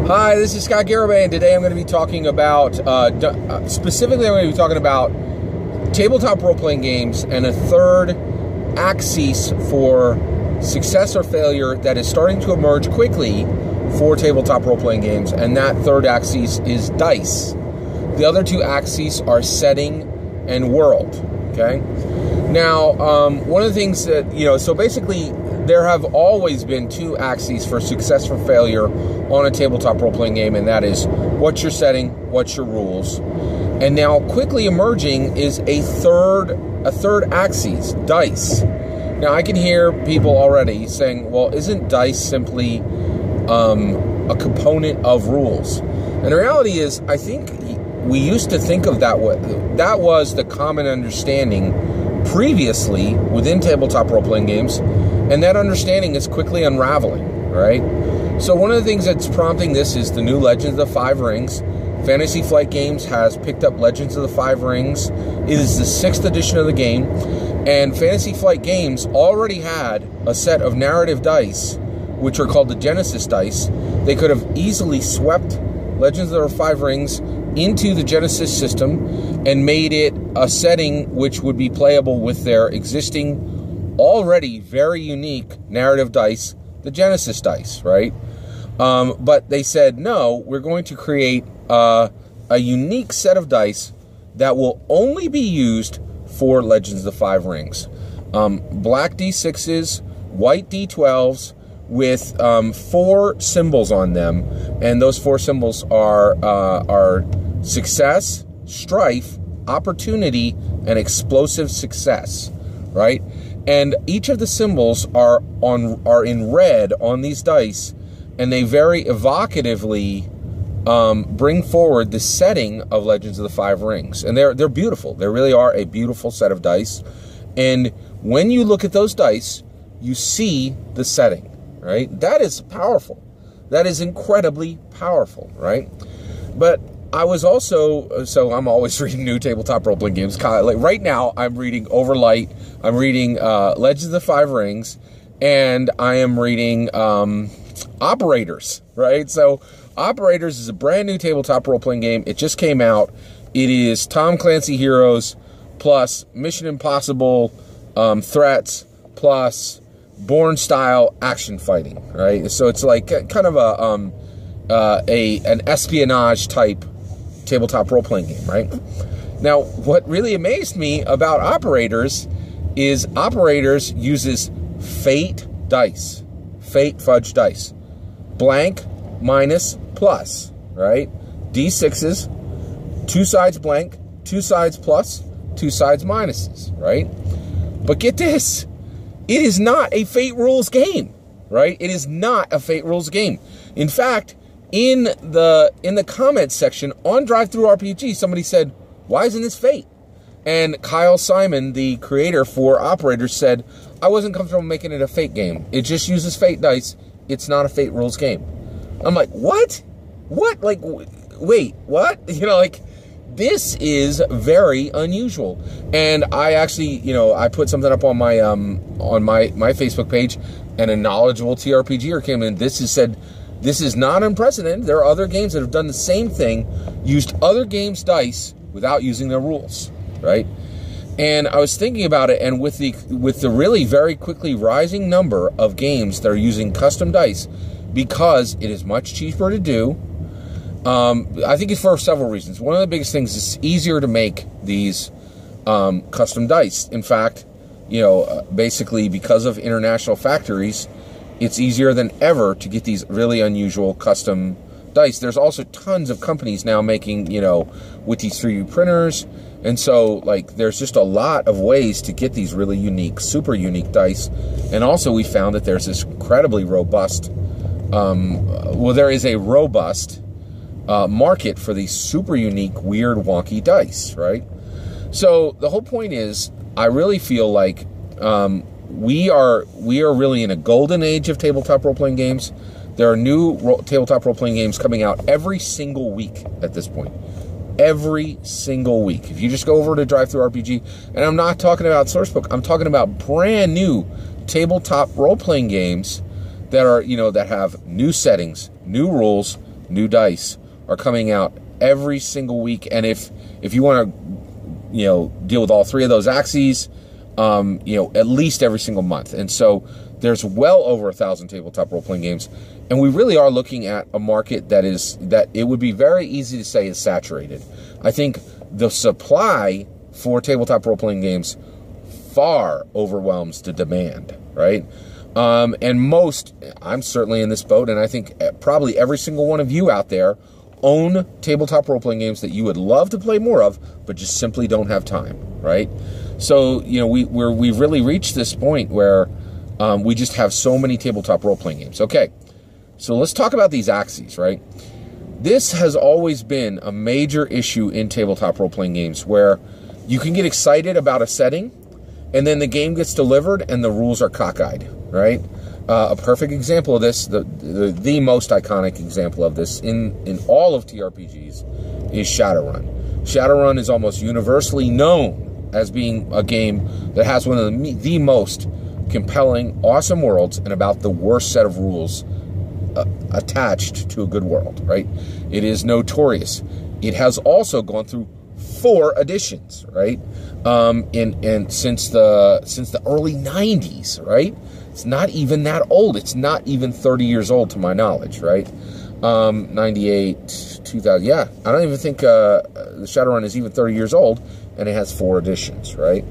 Hi, this is Scott Garibay, and today I'm going to be talking about, specifically I'm going to be talking about tabletop role-playing games and a third axis for success or failure that is starting to emerge quickly for tabletop role-playing games, and that third axis is dice. The other two axes are setting and world, okay? Now, one of the things that, so basically there have always been two axes for success or failure on a tabletop role-playing game, and that is what's your setting, what's your rules. And now quickly emerging is a third axis, dice. Now I can hear people already saying, well, isn't dice simply a component of rules? And the reality is, I think we used to think of that way. That was the common understanding previously within tabletop role-playing games, and that understanding is quickly unraveling, right? So one of the things that's prompting this is the new Legends of the Five Rings. Fantasy Flight Games has picked up Legends of the Five Rings. It is the 6th edition of the game, and Fantasy Flight Games already had a set of narrative dice, which are called the Genesis dice. They could have easily swept Legends of the Five Rings into the Genesis system and made it a setting which would be playable with their existing, already very unique narrative dice, the Genesis dice, right? But they said, no, we're going to create a unique set of dice that will only be used for Legends of the Five Rings. Black D6s, white D12s, with 4 symbols on them, and those 4 symbols are success, strife, opportunity, and explosive success, right? And each of the symbols are in red on these dice, and they very evocatively bring forward the setting of Legends of the Five Rings. And they're beautiful. They really are a beautiful set of dice. And when you look at those dice, you see the setting, right? That is powerful. That is incredibly powerful, right? But I was also, so I'm always reading new tabletop role-playing games. Like right now, I'm reading Overlight, I'm reading Legends of the Five Rings, and I am reading Operators, right? So Operators is a brand new tabletop role-playing game. It just came out. It is Tom Clancy Heroes plus Mission Impossible threats plus Bourne-style action fighting, right? So it's like kind of an espionage type tabletop role-playing game, right? Now, what really amazed me about Operators is Operators uses fate dice, fate fudge dice, blank, minus, plus, right? D6s, 2 sides blank, 2 sides plus, 2 sides minuses, right? But get this, it is not a fate rules game, right? It is not a fate rules game. In fact, in the comments section on DriveThruRPG, somebody said, why isn't this fate? And Kyle Simon, the creator for Operators, said, I wasn't comfortable making it a fate game. It just uses fate dice. It's not a fate rules game. I'm like, what? What? Like, wait, what? This is very unusual. And I actually, I put something up on my Facebook page, and a knowledgeable TRPGer came in. This is not unprecedented. There are other games that have done the same thing, used other games' dice without using their rules, right? And I was thinking about it, and with the really very quickly rising number of games that are using custom dice, because it is much cheaper to do, I think it's for several reasons. One of the biggest things is it's easier to make these custom dice. In fact, basically because of international factories, it's easier than ever to get these really unusual custom dice. There's also tons of companies now making, with these 3D printers. And so, like, there's just a lot of ways to get these really unique, super unique dice. And also we found that there's this incredibly robust, there is a robust market for these super unique, weird, wonky dice, right? So the whole point is, I really feel like we are really in a golden age of tabletop role-playing games. There are new tabletop role-playing games coming out every single week at this point. Every single week. If you just go over to DriveThruRPG, and I'm not talking about Sourcebook, I'm talking about brand new tabletop role-playing games that are, that have new settings, new rules, new dice are coming out every single week. And if you want to, deal with all three of those axes, at least every single month. And so there's well over 1,000 tabletop role-playing games. And we really are looking at a market that it would be very easy to say is saturated. I think the supply for tabletop role-playing games far overwhelms the demand, right? And I'm certainly in this boat, and I think probably every single one of you out there own tabletop role-playing games that you would love to play more of, but just simply don't have time, right? So, we've really reached this point where we just have so many tabletop role-playing games. Okay, so let's talk about these axes, right? This has always been a major issue in tabletop role-playing games where you can get excited about a setting, and then the game gets delivered and the rules are cockeyed, right? A perfect example of this, the most iconic example of this in all of TRPGs is Shadowrun. Shadowrun is almost universally known as being a game that has one of the most compelling, awesome worlds and about the worst set of rules attached to a good world, right? It is notorious. It has also gone through 4 editions, right? And since the early 90s, right? It's not even that old. It's not even 30 years old to my knowledge, right? 98, 2000. Yeah, I don't even think the Shadowrun is even 30 years old, and it has 4 editions, right?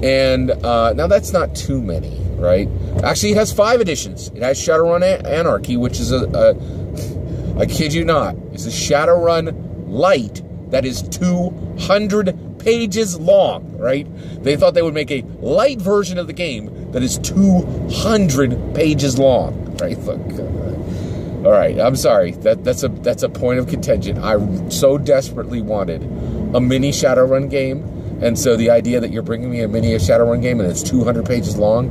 And now that's not too many, right? Actually, it has 5 editions. It has Shadowrun Anarchy, which is I kid you not, it's a Shadowrun Light that is 200 pages long, right? They thought they would make a light version of the game that is 200 pages long, right? Look, all right, I'm sorry. That's a point of contention. I so desperately wanted a mini Shadowrun game, and so the idea that you're bringing me a mini Shadowrun game and it's 200 pages long,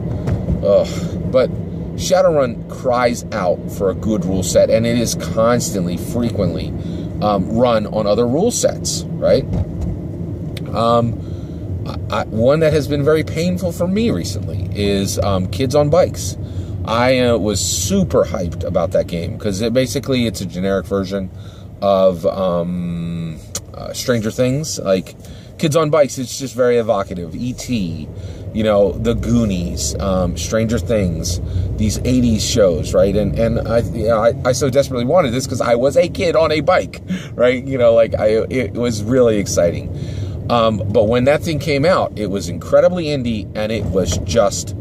but Shadowrun cries out for a good rule set, and it is constantly, frequently run on other rule sets, right? One that has been very painful for me recently is Kids on Bikes. I was super hyped about that game because it's a generic version of Stranger Things. Like Kids on Bikes, it's just very evocative. E.T., The Goonies, Stranger Things, these 80s shows, right? And I so desperately wanted this because I was a kid on a bike, right? It was really exciting. But when that thing came out, it was incredibly indie, and it was just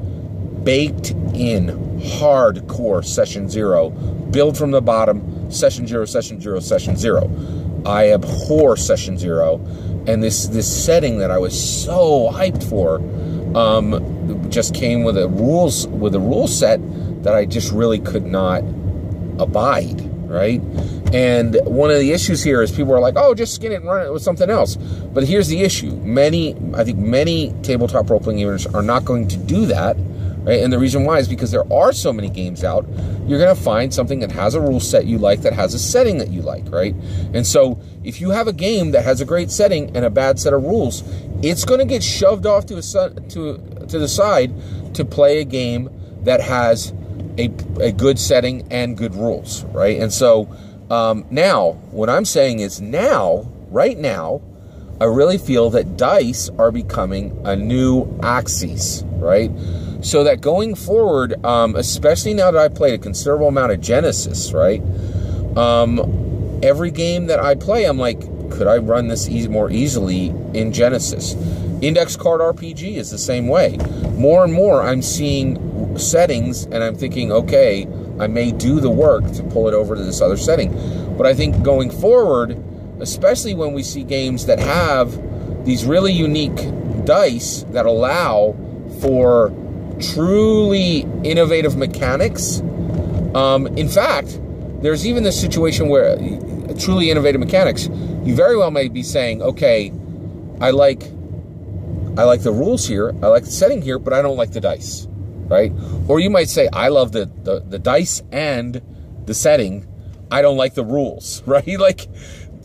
baked in hardcore Session Zero, build from the bottom, Session Zero, Session Zero, Session Zero. I abhor Session Zero, and this setting that I was so hyped for just came with a rule set that I just really could not abide, right? And one of the issues here is people are like, oh, just skin it and run it with something else. But here's the issue. I think many tabletop role-playing gamers are not going to do that, right? And the reason why is because there are so many games out, you're going to find something that has a rule set you like, that has a setting that you like, right? And so if you have a game that has a great setting and a bad set of rules, it's going to get shoved off to the side to play a game that has a good setting and good rules, right? And so now, what I'm saying is right now, I really feel that dice are becoming a new axis, right? So that going forward, especially now that I've played a considerable amount of Genesis, right? Every game that I play, I'm like, could I run this more easily in Genesis? Index card RPG is the same way. More and more, I'm seeing settings, and I'm thinking, okay, I may do the work to pull it over to this other setting. But I think going forward, especially when we see games that have these really unique dice that allow for truly innovative mechanics. In fact, there's even this situation where truly innovative mechanics, you very well may be saying, okay, I like the rules here, I like the setting here, but I don't like the dice, right? Or you might say, I love the dice and the setting, I don't like the rules, right? Like,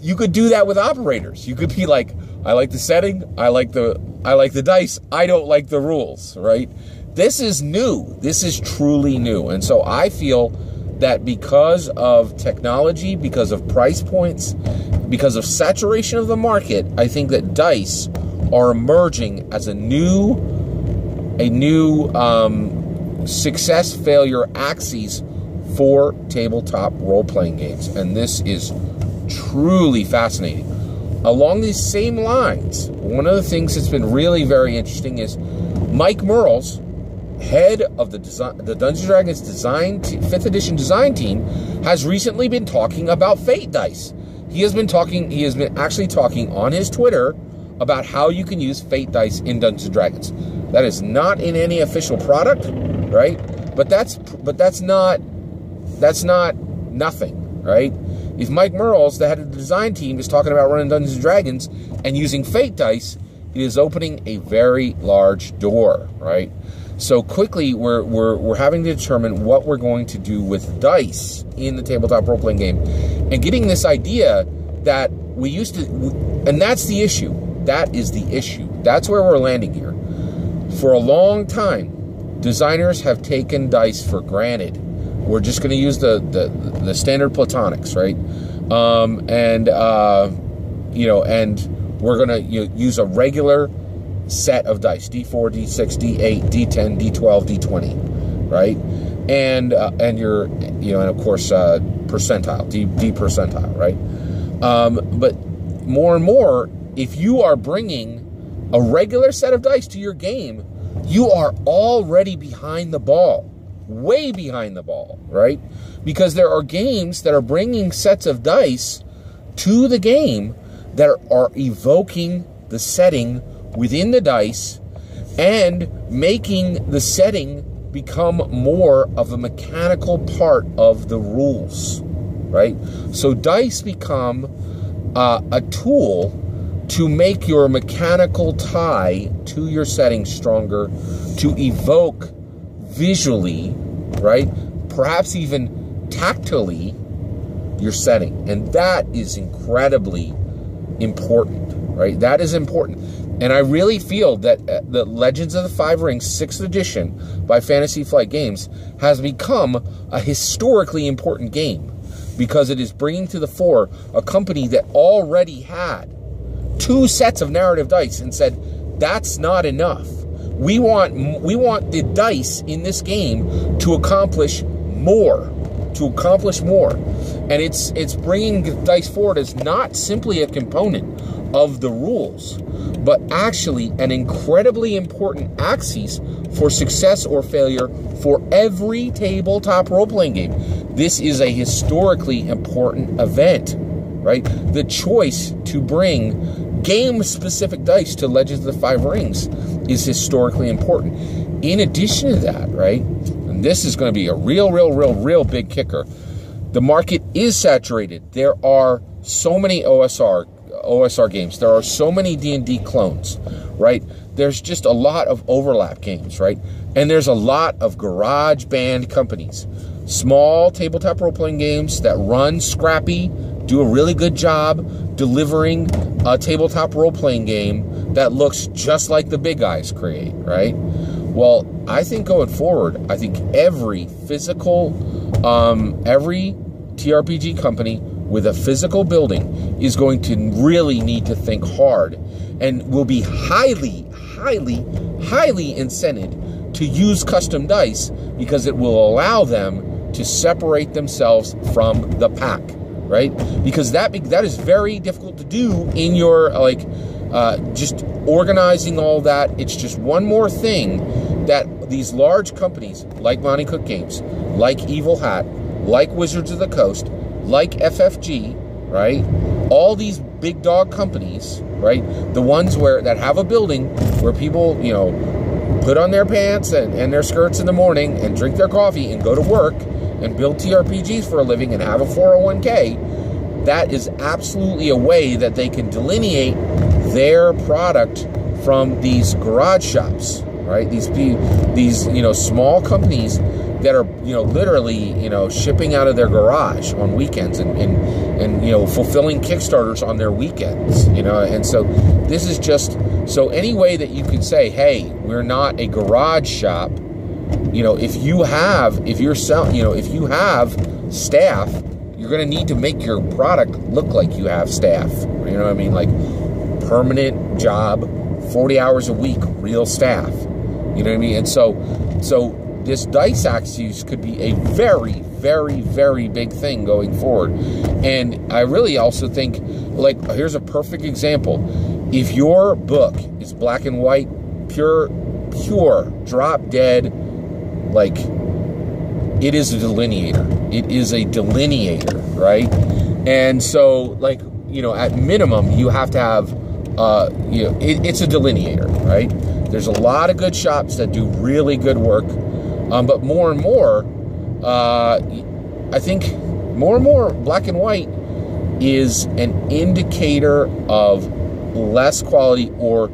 you could do that with operators. You could be like, I like the setting, I like the dice, I don't like the rules, right? This is new. This is truly new. And so I feel that because of technology, because of price points, because of saturation of the market, I think that dice are emerging as a new success failure axis for tabletop role-playing games. And this is truly fascinating. Along these same lines, one of the things that's been really very interesting is Mike Merles, head of the Dungeons & Dragons design 5th edition design team, has recently been talking about Fate dice. He has been actually talking on his Twitter about how you can use Fate dice in Dungeons & Dragons. That is not in any official product, right? But that's not nothing, right? If Mike Merles, the head of the design team, is talking about running Dungeons & Dragons and using Fate dice, it is opening a very large door, right? So quickly, we're having to determine what we're going to do with dice in the tabletop role-playing game, and getting this idea that we used to, and that's the issue. That is the issue. That's where we're landing here. For a long time, designers have taken dice for granted. We're just going to use the standard platonics, right? And we're going to use a regular set of dice: D4, D6, D8, D10, D12, D20, right? And of course percentile, D percentile, right? But more and more, if you are bringing a regular set of dice to your game, you are already behind the ball, way behind the ball, right? Because there are games that are bringing sets of dice to the game that are evoking the setting within the dice and making the setting become more of a mechanical part of the rules, right? So dice become a tool to make your mechanical tie to your setting stronger, to evoke visually, right? Perhaps even tactily your setting. And that is incredibly important, right? That is important. And I really feel that the Legends of the Five Rings 6th edition by Fantasy Flight Games has become a historically important game, because it is bringing to the fore a company that already had 2 sets of narrative dice and said, that's not enough. We want the dice in this game to accomplish more, And it's bringing the dice forward as not simply a component of the rules, but actually an incredibly important axis for success or failure for every tabletop role-playing game. This is a historically important event, right? The choice to bring game-specific dice to Legends of the Five Rings is historically important. In addition to that, right, and this is going to be a real big kicker, the market is saturated. There are so many OSR games. There are so many D&D clones, right? There's just a lot of overlap games, right? And there's a lot of garage band companies, small tabletop role-playing games that run scrappy, do a really good job delivering a tabletop role-playing game that looks just like the big guys create, right? Well, I think going forward, I think every TRPG company with a physical building is going to really need to think hard, and will be highly incented to use custom dice, because it will allow them to separate themselves from the pack, right? Because that is very difficult to do in your, just organizing all that. It's just one more thing that these large companies like Monte Cook Games, like Evil Hat, like Wizards of the Coast, like FFG, right? All these big dog companies, right? The ones that have a building where people, put on their pants and their skirts in the morning and drink their coffee and go to work and build TRPGs for a living and have a 401k. That is absolutely a way that they can delineate their product from these garage shops, right? These small companies that are, literally, shipping out of their garage on weekends and fulfilling Kickstarters on their weekends, and so this is just, so any way that you can say, hey, we're not a garage shop, you know, if you have staff, you're going to need to make your product look like you have staff. You know what I mean? Like permanent job, 40 hours a week, real staff. You know what I mean? And so this dice axis could be a very, very, very big thing going forward. And I really also think, like, here's a perfect example. If your book is black and white, pure, drop dead, like, it is a delineator. It is a delineator, right? And so, like, you know, at minimum, you have to have, you know, it's a delineator, right? There's a lot of good shops that do really good work, but more and more, I think more and more black and white is an indicator of less quality, or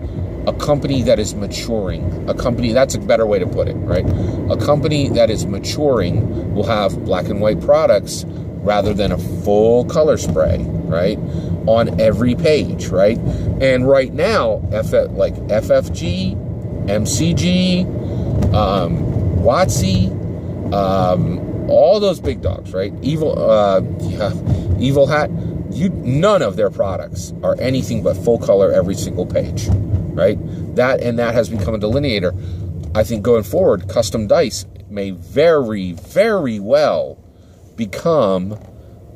a company that is maturing. A company, that's a better way to put it, right? A company that is maturing will have black and white products rather than a full color spray, right? On every page, right? And right now, like FFG, MCG, WotC, all those big dogs, right? Evil Hat, none of their products are anything but full color every single page, right? That has become a delineator. I think going forward, custom dice may very, very well become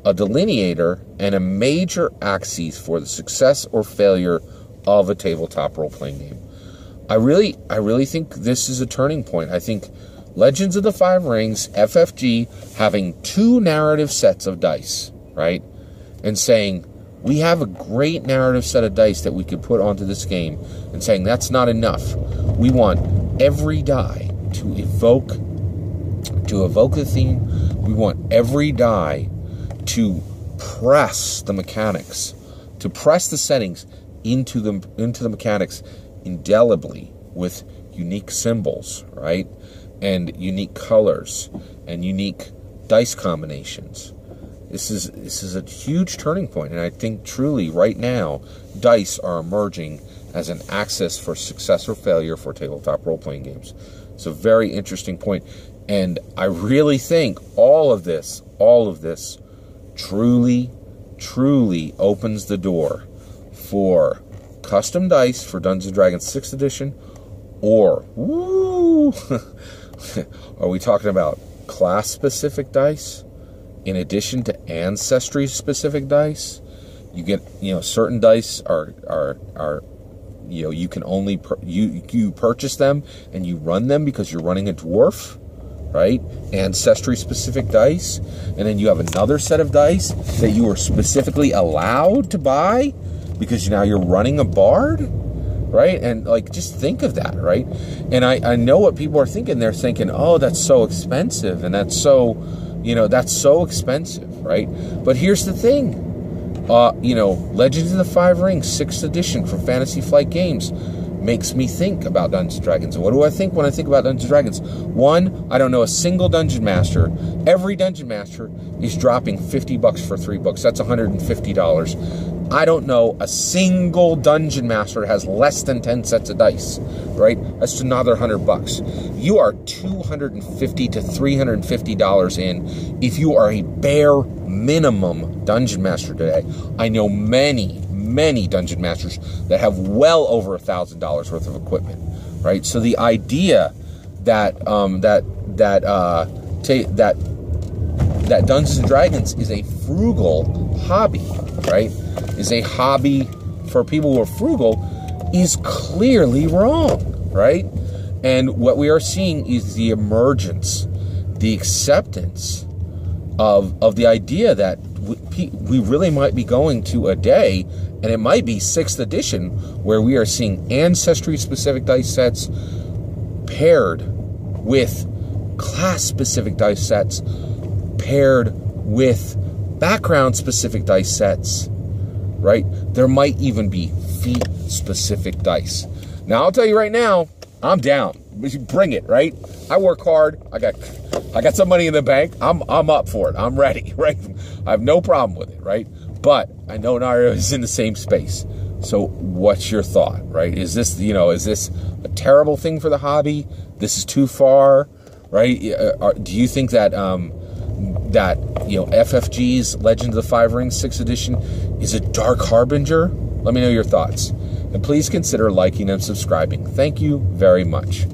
a delineator and a major axis for the success or failure of a tabletop role-playing game. I really think this is a turning point. I think Legends of the Five Rings, FFG, having 2 narrative sets of dice, right? And saying, we have a great narrative set of dice that we could put onto this game, and saying that's not enough. We want every die to evoke the theme. We want every die to press the mechanics, to press the settings into the mechanics indelibly with unique symbols, right? And unique colors and unique dice combinations. This is a huge turning point, and I think truly right now dice are emerging as an axis for success or failure for tabletop role-playing games. It's a very interesting point, and I really think all of this truly opens the door for custom dice for Dungeons & Dragons 6th edition, or woo, are we talking about class-specific dice in addition to ancestry-specific dice? You get, you know, certain dice are you know, you can only you purchase them and you run them because you're running a dwarf, right? Ancestry-specific dice, and then you have another set of dice that you are specifically allowed to buy because now you're running a bard, right? And like, just think of that, right? And I know what people are thinking. They're thinking, oh, that's so expensive, and that's so, you know, that's so expensive, right? But here's the thing, you know, Legends of the Five Rings 6th edition for Fantasy Flight Games makes me think about Dungeons & Dragons. And what do I think when I think about Dungeons & Dragons? One, I don't know a single Dungeon Master. Every Dungeon Master is dropping $50 for 3 books. That's $150. I don't know a single Dungeon Master that has less than 10 sets of dice, right? That's another $100. You are $250 to $350 in if you are a bare minimum Dungeon Master today. I know many Dungeon Masters that have well over $1,000 worth of equipment, right? So the idea that that Dungeons and Dragons is a frugal hobby, right? Is a hobby for people who are frugal is clearly wrong, right? And what we are seeing is the emergence, the acceptance of the idea that we really might be going to a day, and it might be 6th edition, where we are seeing ancestry-specific dice sets paired with class-specific dice sets, paired with background-specific dice sets, right? There might even be feat-specific dice. Now, I'll tell you right now, I'm down. Bring it, right? I work hard. I got some money in the bank. I'm up for it. I'm ready, right? I have no problem with it, right? But I know Nario is in the same space. So what's your thought, right? Is this, you know, is this a terrible thing for the hobby? This is too far, right? Do you think that that FFG's Legend of the Five Rings 6th edition is a dark harbinger? Let me know your thoughts, and please consider liking and subscribing. Thank you very much.